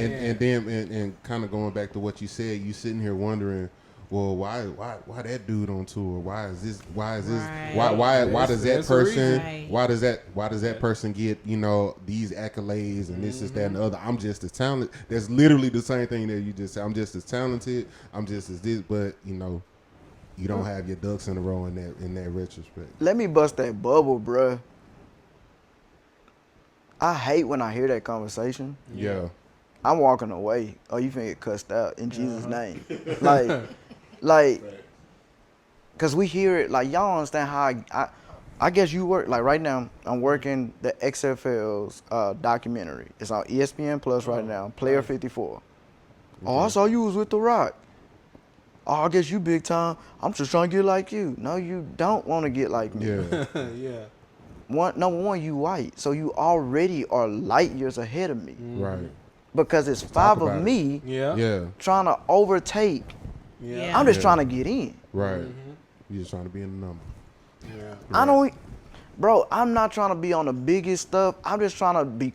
And then and kind of going back to what you said, you sitting here wondering, well, why that dude on tour? Why does that person why does that person get, you know, these accolades and this is that and the other? I'm just as talented. That's literally the same thing that you just said. I'm just as talented. I'm just as this, but you know, you don't have your ducks in a row in that retrospect. Let me bust that bubble, bruh. I hate when I hear that conversation. Yeah. I'm walking away. Oh, you finna get cussed out in Jesus' name. Like, cause we hear it, like, y'all understand how I guess you work, like right now, I'm working the XFL's documentary. It's on ESPN Plus right now, Player 54. Okay. Oh, I saw you was with The Rock. Oh, I guess you big time. I'm just trying to get like you. No, you don't want to get like me. Yeah. Yeah. Number one, you white, so you already are light years ahead of me. Right. Because it's five of me trying to overtake. Yeah. I'm just trying to get in. Right. You're just trying to be in the number. Yeah. I'm not trying to be on the biggest stuff. I'm just trying to be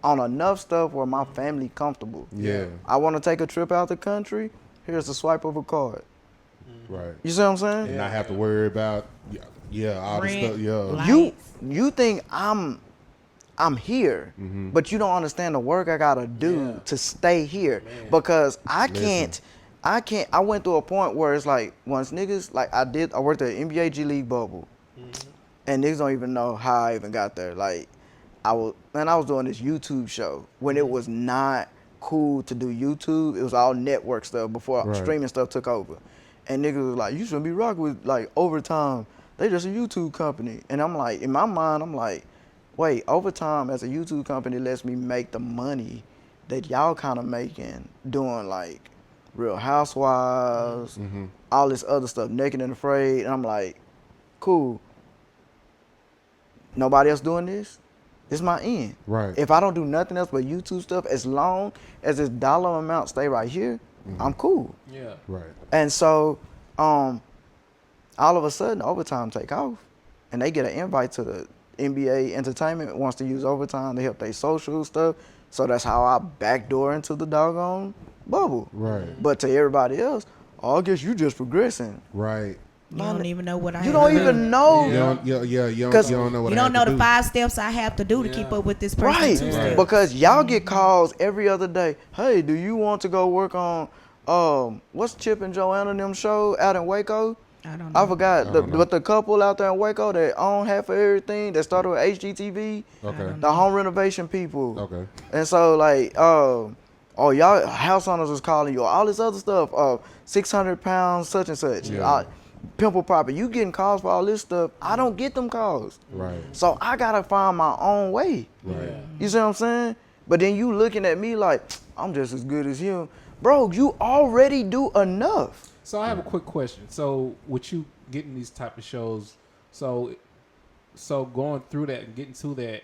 on enough stuff where my family comfortable. Yeah. I want to take a trip out the country. Here's the swipe of a card. Right. You see what I'm saying? And not have to worry about all the stuff. Yeah. You think I'm here, but you don't understand the work I gotta do to stay here. Man. Because I went through a point where it's like, once niggas, like I worked at NBA G League bubble, and niggas don't even know how I even got there. Like, I was doing this YouTube show when it was not cool to do YouTube. It was all network stuff before streaming stuff took over. And niggas was like, you shouldn't be rocking with like Overtime. They just a YouTube company. And I'm like, in my mind, I'm like, wait, Overtime as a YouTube company lets me make the money that y'all kind of making doing like Real Housewives, all this other stuff, Naked and Afraid. And I'm like, cool. Nobody else doing this? This is my end. Right. If I don't do nothing else but YouTube stuff, as long as this dollar amount stay right here, I'm cool. Yeah. Right. And so, all of a sudden, Overtime take off, and they get an invite to the NBA Entertainment wants to use Overtime to help their social stuff. So that's how I backdoor into the doggone bubble. Right. But to everybody else, I guess you just progressing. Right. You don't even know what I You don't even know. You don't know what you don't know the 5 steps I have to do to keep up with this person. Right. Because y'all get calls every other day. Hey, do you want to go work on what's Chip and Joanna and them show out in Waco? I don't know. I forgot. But the couple out there in Waco that own half of everything that started with HGTV. Okay. The home renovation people. Okay. And so like y'all house owners was calling you, all this other stuff, 600 pounds, such and such. Yeah. Pimple property. You getting calls for all this stuff. I don't get them calls. Right. So I gotta find my own way. Right. You see what I'm saying? But then you looking at me like, I'm just as good as him. Bro, you already do enough. So I have a quick question. So with you getting these type of shows, so going through that and getting to that,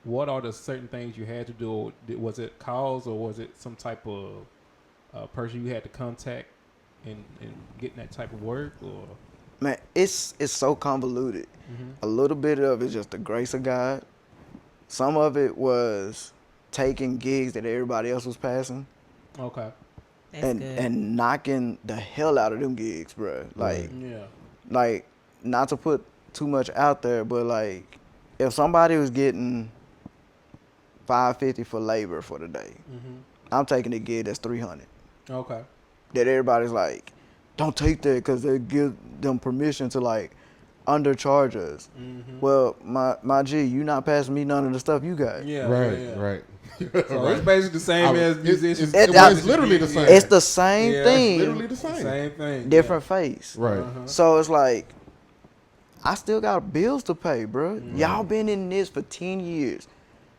what are the certain things you had to do? Was it calls or was it some type of person you had to contact and getting that type of work? Or Man, it's so convoluted. A little bit of it is just the grace of God. Some of it was taking gigs that everybody else was passing. Okay. That's good. And knocking the hell out of them gigs, bro. Like, like, not to put too much out there, but like, if somebody was getting $550 for labor for the day, I'm taking a gig that's $300. Okay. That everybody's like, don't take that because they give them permission to like undercharge us. Well, my G, you not passing me none of the stuff you got. Yeah. Right. So it's basically the same as musicians. It's literally the same. It's the same thing. It's literally the same. Same thing. Different face. Right. So it's like, I still got bills to pay, bro. Y'all been in this for 10 years.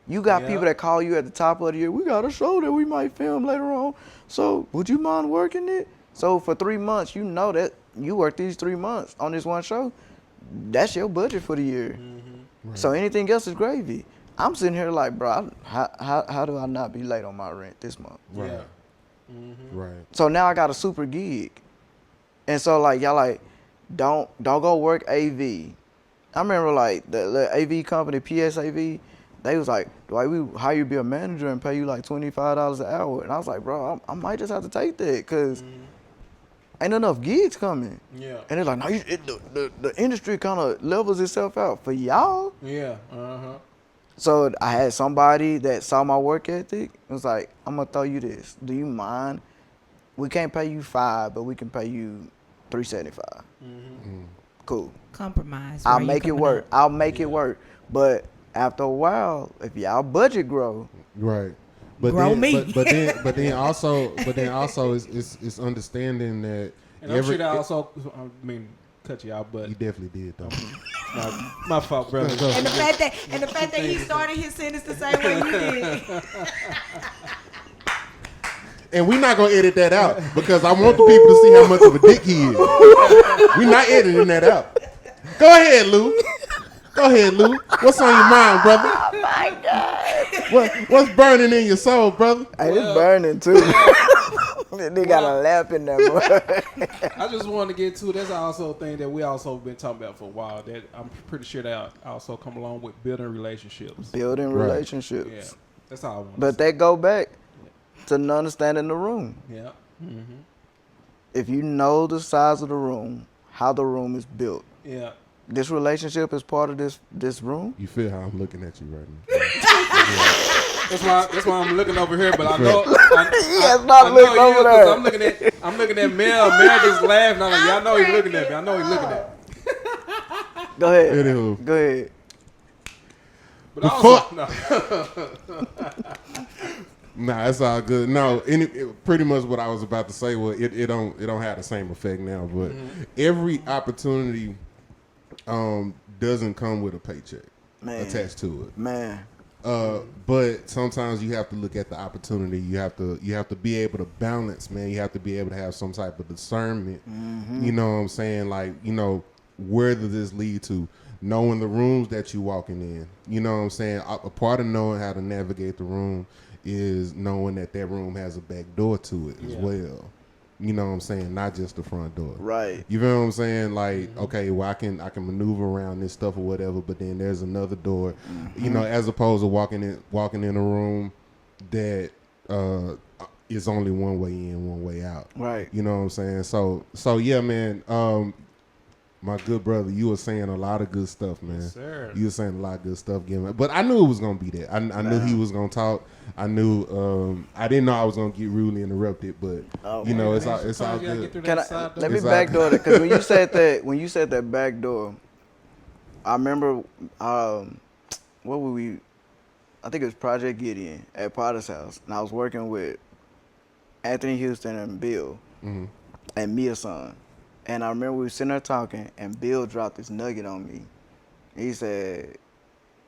You got people that call you at the top of the year. We got a show that we might film later on. So would you mind working it? So for 3 months, you know that you work these 3 months on this one show. That's your budget for the year. Right. So anything else is gravy. I'm sitting here like, bro, how do I not be late on my rent this month? Right. Right. So now I got a super gig. And so like, y'all like, don't go work AV. I remember like the AV company, PSAV, they was like, Dwight, we hire you to be a manager and pay you like $25 an hour. And I was like, bro, I might just have to take that because ain't enough gigs coming. Yeah. And they're like, no, the industry kind of levels itself out for y'all. Yeah. So I had somebody that saw my work ethic. It was like, I'm gonna throw you this. Do you mind? We can't pay you $5, but we can pay you $375. Cool. Compromise. I'll make it work. I'll make it work. But after a while, if y'all budget grow, right. But grow then, me. but then also it's understanding that And I'm sure that also, cut you out, but you definitely did though. my fault, brother. And the fact that he started his sentence the same way you did. And we're not gonna edit that out because I want the people to see how much of a dick he is. We're not editing that out. Go ahead, Lou. What's on your mind, brother? oh my God. What's burning in your soul, brother? Hey, it's burning too. They got a lamp in there, boy. I just wanted to get to, that's also a thing that we also been talking about for a while, that I'm pretty sure that also come along with building relationships. Building relationships. Yeah, that's all I want. But that go back to understanding the room. Yeah. If you know the size of the room, how the room is built. Yeah. This relationship is part of this room. You feel how I'm looking at you right now? That's why I'm looking over here, but I know. Stop looking over there. I'm looking at Mel. Mel just laughing. I'm like, yeah, I know he's looking at me. I know he's looking at me. Go ahead. Anywho. Go ahead. But also, no. Nah, it's all good. No, pretty much what I was about to say was it don't have the same effect now, but every opportunity doesn't come with a paycheck attached to it. Man. But sometimes you have to look at the opportunity. You have to be able to balance, man. You have to be able to have some type of discernment. You know what I'm saying? Like, where does this lead to? Knowing the rooms that you walking in. You know what I'm saying? A part of knowing how to navigate the room is knowing that room has a back door to it as well. You know what I'm saying? Not just the front door. Right. You feel what I'm saying? Like, okay, well, I can maneuver around this stuff or whatever, but then there's another door. As opposed to walking in a room that is only one way in, one way out. Right. You know what I'm saying? So yeah, man. My good brother, you were saying a lot of good stuff, man. Yes, sir. You were saying a lot of good stuff, but I knew it was gonna be that. I knew he was gonna talk. I knew. I didn't know I was gonna get rudely interrupted, but it's all good. Let me backdoor that, because when you said that back door, I remember what were we? I think it was Project Gideon at Potter's house, and I was working with Anthony Houston and Bill and Mia's son. And I remember we were sitting there talking, and Bill dropped this nugget on me. He said,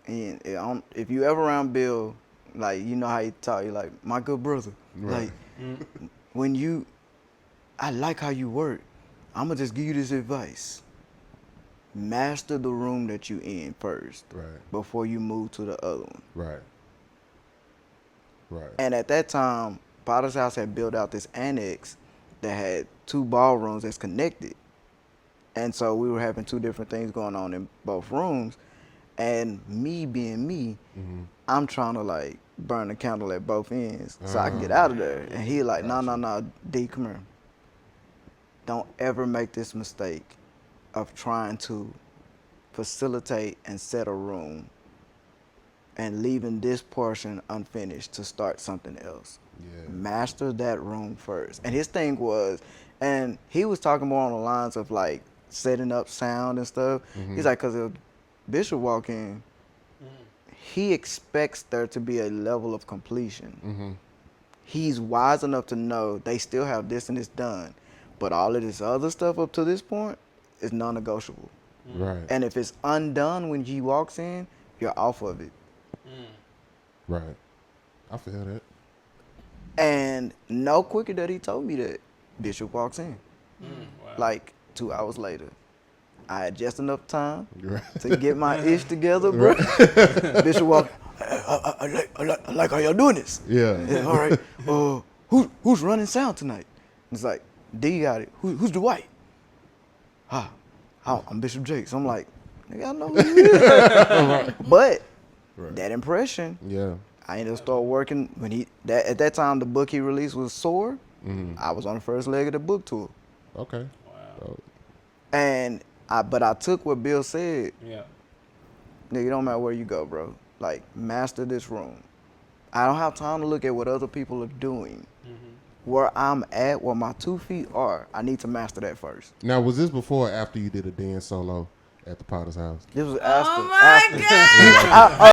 if you ever around Bill, like, you know how he talk, you like, my good brother. Right. Like, I like how you work. I'm going to just give you this advice. Master the room that you in first. Right. Before you move to the other one. Right. And at that time, Potter's house had built out this annex that had 2 ballrooms that's connected. And so we were having 2 different things going on in both rooms. And me being me, I'm trying to like burn the candle at both ends so I can get out of there. And he like, no, D, come here. Don't ever make this mistake of trying to facilitate and set a room and leaving this portion unfinished to start something else. Yeah. Master that room first. And his thing was, and he was talking more on the lines of like setting up sound and stuff. He's like, because if Bishop walk in, he expects there to be a level of completion. He's wise enough to know they still have this and this done, but all of this other stuff up to this point is non-negotiable. Right. And if it's undone when he walks in, you're off of it. Right. I feel that. And no quicker that he told me that, Bishop walks in. Wow. Like 2 hours later. I had just enough time to get my ish together, bro. Bishop walked, I like how y'all doing this. Yeah, all right. Who's running sound tonight? It's like, D got it. Who's Dwight? I'm Bishop Jakes. I'm like, nigga, I know who you is. But that impression. Yeah. I ended up start working when at that time the book he released was Soar. I was on the first leg of the book tour. Okay. Wow. And I took what Bill said. Yeah. Nigga, it don't matter where you go, bro. Like, master this room. I don't have time to look at what other people are doing. Where I'm at, where my 2 feet are, I need to master that first. Now, was this before or after you did a dance solo at the Potter's house? This was after. Oh my God.